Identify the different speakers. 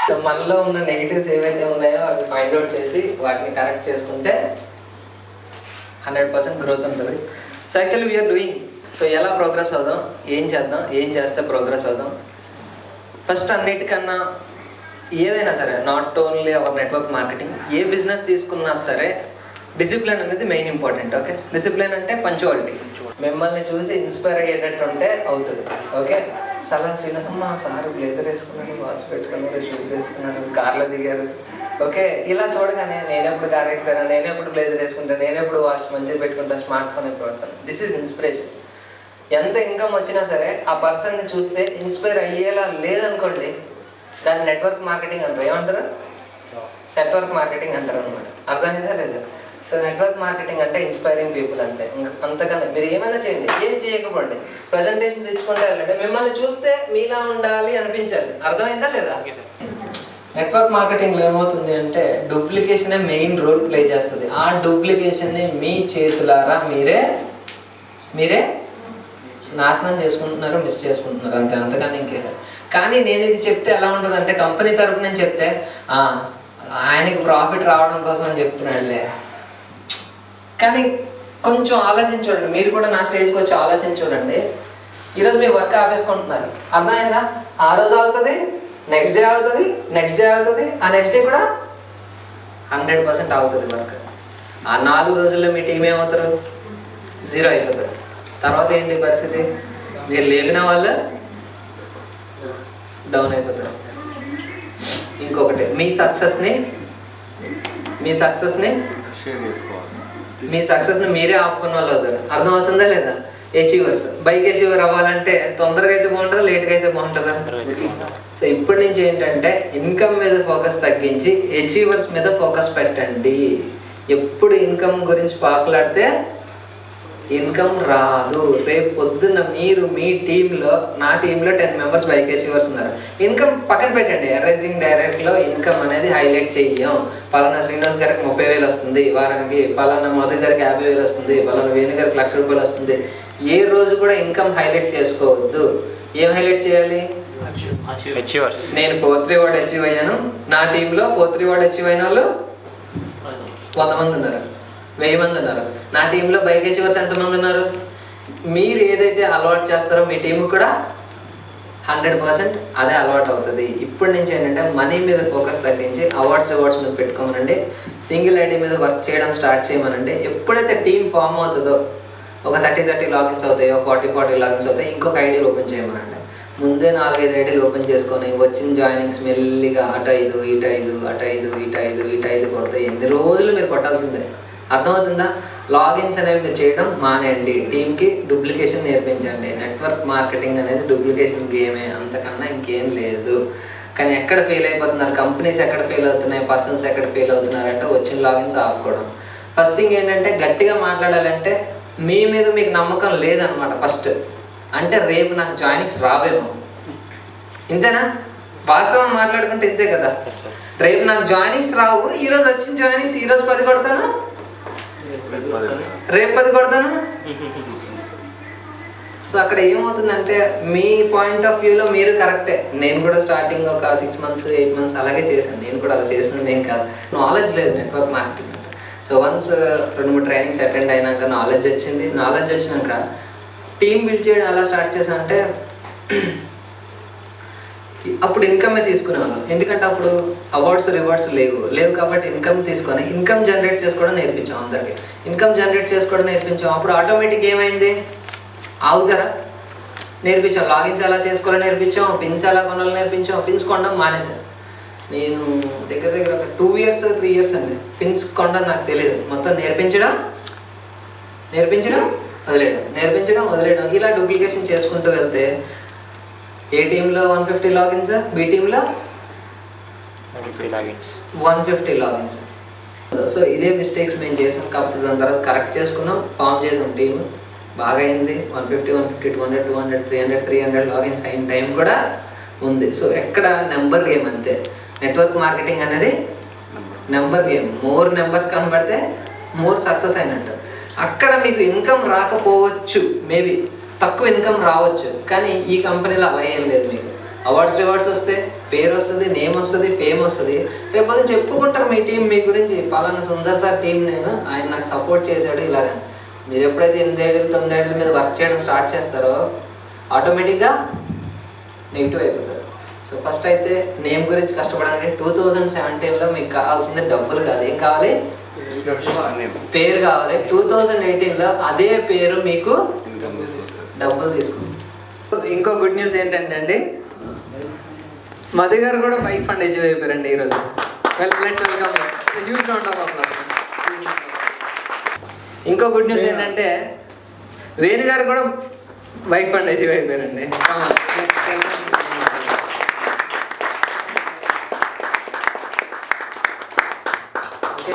Speaker 1: So మనలో ఉన్న negatives ఏవైతే ఉన్నాయో అవి ఫైండ్ అవుట్ చేసి వాటిని కరెక్ట్ చేసుకుంటే 100% గ్రోత్ ఉంటుంది. So actually we're doing. So ఎలా ప్రోగ్రెస్ అవుదాం, ఏం చేద్దాం, ఏం చేస్తే ప్రోగ్రెస్ అవుదాం. ఫస్ట్ అన్నిటికన్నా ఏదైనా సరే, not only our network marketing, A business తీసుకున్నా సరే డిసిప్లిన్ అనేది మెయిన్ ఇంపార్టెంట్. ఓకే, డిసిప్లిన్ అంటే పంచువాలిటీ. మిమ్మల్ని చూసి ఇన్స్పైర్ అయ్యేటట్టు ఉంటే అవుతుంది. ఓకే, చాలా శ్రీనకమ్మ సార్ బ్లేజర్ వేసుకున్నారు, వాచ్ పెట్టుకున్నారు, షూస్ వేసుకున్నారు, కార్లో దిగారు. ఓకే, ఇలా చూడగానే నేనెప్పుడు కార్ ఎక్కుతాను, నేనెప్పుడు బ్లేజర్ వేసుకుంటాను, నేనెప్పుడు వాచ్ మంచిగా పెట్టుకుంటాను, స్మార్ట్ ఫోన్ ఎప్పుడు వాడతాను. This is inspiration. ఎంత ఇన్కమ్ వచ్చినా సరే ఆ పర్సన్ని చూస్తే ఇన్స్పైర్ అయ్యేలా లేదనుకోండి, దాన్ని నెట్వర్క్ మార్కెటింగ్ అంటారు. ఏమంటారు? నెట్వర్క్ మార్కెటింగ్ అంటారు అనమాట. అర్థమైందా లేదా? సో నెట్వర్క్ మార్కెటింగ్ అంటే ఇన్స్పైరింగ్ పీపుల్ అంతే. అంతకన్నా మీరు ఏమైనా చేయండి, ఏం చేయకపోండి, ప్రజెంటేషన్స్ ఇచ్చుకుంటే వెళ్ళండి, మిమ్మల్ని చూస్తే మీలా ఉండాలి అనిపించాలి. అర్థమైందా లేదా? నెట్వర్క్ మార్కెటింగ్లో ఏమవుతుంది అంటే డూప్లికేషనే మెయిన్ రోల్ ప్లే చేస్తుంది. ఆ డూప్లికేషన్ని మీ చేతులారా మీరే నాశనం చేసుకుంటున్నారు, మిస్ చేసుకుంటున్నారు, అంతే. అంతకన్నా ఇంకేం. కానీ నేను ఇది చెప్తే ఎలా ఉంటుంది అంటే, కంపెనీ తరపు నుంచి చెప్తే ఆయనకి ప్రాఫిట్ రావడం కోసం అని చెప్తున్నాడులే. కానీ కొంచెం ఆలోచించి చూడండి, మీరు కూడా నా స్టేజ్కి వచ్చి ఆలోచించి చూడండి. ఈరోజు మీ వర్క్ ఆపేసుకుంటున్నారు, అర్థమైందా? ఆ రోజు అవుతుంది, నెక్స్ట్ డే అవుతుంది, నెక్స్ట్ డే అవుతుంది, ఆ నెక్స్ట్ డే కూడా 100% అవుతుంది వర్క్. ఆ 4 రోజుల్లో మీ టీం ఏమవుతారు? 0 అయిపోతారు. తర్వాత ఏంటి పరిస్థితి? మీరు లేపిన వాళ్ళు డౌన్ అయిపోతారు. ఇంకొకటి, మీ సక్సెస్ని మీరే ఆపుకున్న వాళ్ళు అవుతారు. అర్థమవుతుందా లేదా? అచీవర్స్. బైక్ అచీవర్ అవ్వాలంటే తొందరగా అయితే బాగుంటుందా, లేట్గా అయితే బాగుంటుందా? సో ఇప్పటి నుంచి ఏంటంటే ఇన్కమ్ మీద ఫోకస్ తగ్గించి అచీవర్స్ మీద ఫోకస్ పెట్టండి. ఎప్పుడు ఇన్కమ్ గురించి పాకులాడితే ఇన్కమ్ రాదు. రేపు పొద్దున్న మీరు మీ టీంలో, నా టీంలో 10 మెంబర్స్ బైక్ అచీవర్స్ ఉన్నారు. ఇన్కమ్ పక్కన పెట్టండి, అరైజింగ్ డైరెక్ట్లో ఇన్కమ్ అనేది హైలైట్ చెయ్యం. పలానా శ్రీనివాస్ గారికి 30,000 వస్తుంది వారానికి, పలానా మధు గారికి 50,000 వస్తుంది, పలానా వేణు గారికి 1,00,000 రూపాయలు వస్తుంది. ఏ రోజు కూడా ఇన్కమ్ హైలైట్ చేసుకోవద్దు. ఏం హైలైట్ చేయాలి? నేను 4th రివార్డ్ అచీవ్ అయ్యాను, నా టీంలో 4th రివార్డ్ అచీవ్ అయిన వాళ్ళు 100 మంది ఉన్నారు, 1000 మంది ఉన్నారు. నా టీంలో బైక్ అచీవర్స్ ఎంతమంది ఉన్నారు? మీరు ఏదైతే అలవాటు చేస్తారో మీ టీంకి కూడా 100% అదే అలవాటు అవుతుంది. ఇప్పటి నుంచి ఏంటంటే మనీ మీద ఫోకస్ తగ్గించి రివార్డ్స్ మీద పెట్టుకోమనండి. సింగిల్ ఐడి మీద వర్క్ చేయడం స్టార్ట్ చేయమనండి. ఎప్పుడైతే టీం ఫామ్ అవుతుందో, ఒక 30 లాగిన్స్ అవుతాయో, 40 లాగిన్స్ అవుతాయి, ఇంకొక ఐడి ఓపెన్ చేయమనండి. ముందే 4-5 ఐడీలు ఓపెన్ చేసుకొని వచ్చిన జాయినింగ్స్ మెల్లిగా అటు 5 ఇటు 5 అటు 5 ఇటు 5 ఇటు 5 కొడితే ఎన్ని రోజులు మీరు కొట్టాల్సిందే. అర్థమవుతుందా? లాగిన్స్ అనేవి మీరు చేయడం మానేయండి. టీంకి డూప్లికేషన్ నేర్పించండి. నెట్వర్క్ మార్కెటింగ్ అనేది డూప్లికేషన్ గేమే, అంతకన్నా ఇంకేం లేదు. కానీ ఎక్కడ ఫెయిల్ అయిపోతున్నారు కంపెనీస్, ఎక్కడ ఫెయిల్ అవుతున్నాయి పర్సన్స్, ఎక్కడ ఫెయిల్ అవుతున్నారంటే వచ్చిన లాగిన్స్ ఆపుకోవడం. ఫస్ట్ థింగ్ ఏంటంటే గట్టిగా మాట్లాడాలంటే మీ మీద మీకు నమ్మకం లేదనమాట ఫస్ట్. అంటే రేపు నాకు జాయినింగ్స్ రావేమో, ఇంతేనా? వాస్తవం మాట్లాడుకుంటే ఇంతే కదా. రేపు నాకు జాయినింగ్స్ రావు, ఈరోజు వచ్చిన జాయినింగ్స్ ఈరోజు 10 కొడతాను, రేపు 10 కొడతాను. సో అక్కడ ఏమవుతుందంటే మీ పాయింట్ ఆఫ్ వ్యూలో మీరు కరెక్టే. నేను కూడా స్టార్టింగ్ ఒక 6 months 8 months అలాగే చేశాను. నేను కూడా అలా చేసిన నేను కాదు, నాలెడ్జ్ లేదు network marketing. So once 2-3 trainings attend అయినాక నాలెడ్జ్ వచ్చింది. నాలెడ్జ్ వచ్చినాక టీం బిల్డ్ చేయడం ఎలా స్టార్ట్ చేశానంటే అప్పుడు ఇన్కమే తీసుకునేవాళ్ళం. ఎందుకంటే అప్పుడు రివార్డ్స్ లేవు కాబట్టి ఇన్కమ్ తీసుకొని ఇన్కమ్ జనరేట్ చేసుకోవడం నేర్పించాం అందరికీ. ఇన్కమ్ జనరేట్ చేసుకోవడం నేర్పించాం. అప్పుడు ఆటోమేటిక్ ఏమైంది? ఆగుతారా? నేర్పించాం. లాగిన్స్ ఎలా చేసుకోవాలో నేర్పించాం, పిన్స్ ఎలా కొనాలో నేర్పించాం. పిన్స్ కొనడం మానేశాను నేను. దగ్గర ఒక 2 years 3 years అండి పిన్స్ కొనడం నాకు తెలియదు. మొత్తం నేర్పించడం వదిలేయడం ఇలా డూప్లికేషన్ చేసుకుంటూ వెళ్తే ఏ టీంలో 150 లాగిన్స్, బి టీంలో 150 లాగిన్స్. సో ఇదే మిస్టేక్స్ మేము చేసాం. కాకపోతే దాని తర్వాత కరెక్ట్ చేసుకున్నాం, ఫామ్ చేసాం టీమ్, బాగా అయింది. 150 200 200 300 లాగిన్స్ అయిన టైం కూడా ఉంది. సో ఎక్కడ నెంబర్ గేమ్ అంతే. నెట్వర్క్ మార్కెటింగ్ అనేది నెంబర్ గేమ్. మోర్ నెంబర్స్ కనబడితే మోర్ సక్సెస్ అయినట్టు. అక్కడ మీకు ఇన్కమ్ రాకపోవచ్చు, మేబీ తక్కువ ఇన్కమ్ రావచ్చు, కానీ ఈ కంపెనీలో అలా ఏం లేదు. మీకు అవార్డ్స్ రివార్డ్స్ వస్తే పేరు వస్తుంది, నేమ్ వస్తుంది, ఫేమ్ వస్తుంది. రేపు పొద్దున చెప్పుకుంటారు మీ టీం మీ గురించి, పలానా సుందర్ సార్ టీం నేను, ఆయన నాకు సపోర్ట్ చేశాడు ఇలాగా. మీరు ఎప్పుడైతే 8 ఏళ్ళు 9 ఏళ్ళ మీద వర్క్ చేయడం స్టార్ట్ చేస్తారో ఆటోమేటిక్గా నెగిటివ్ అయిపోతారు. సో ఫస్ట్ అయితే నేమ్ గురించి కష్టపడాలంటే 2017లో మీకు కావాల్సింది డబ్బులు కాదు, ఏం కావాలి? పేరు కావాలి. 2018లో అదే పేరు మీకు డబ్బులు తీసుకొస్తుంది. ఇంకో గుడ్ న్యూస్ ఏంటంటే అండి, మధు గారు కూడా బైక్ ఫండ్ అచీవ్ అయిపోయారండి ఈరోజు. వెల్కమ్. ఇంకో గుడ్ న్యూస్ ఏంటంటే వేణు గారు కూడా బైక్ ఫండ్ అచీవ్ అయిపోయారండి. ఓకే.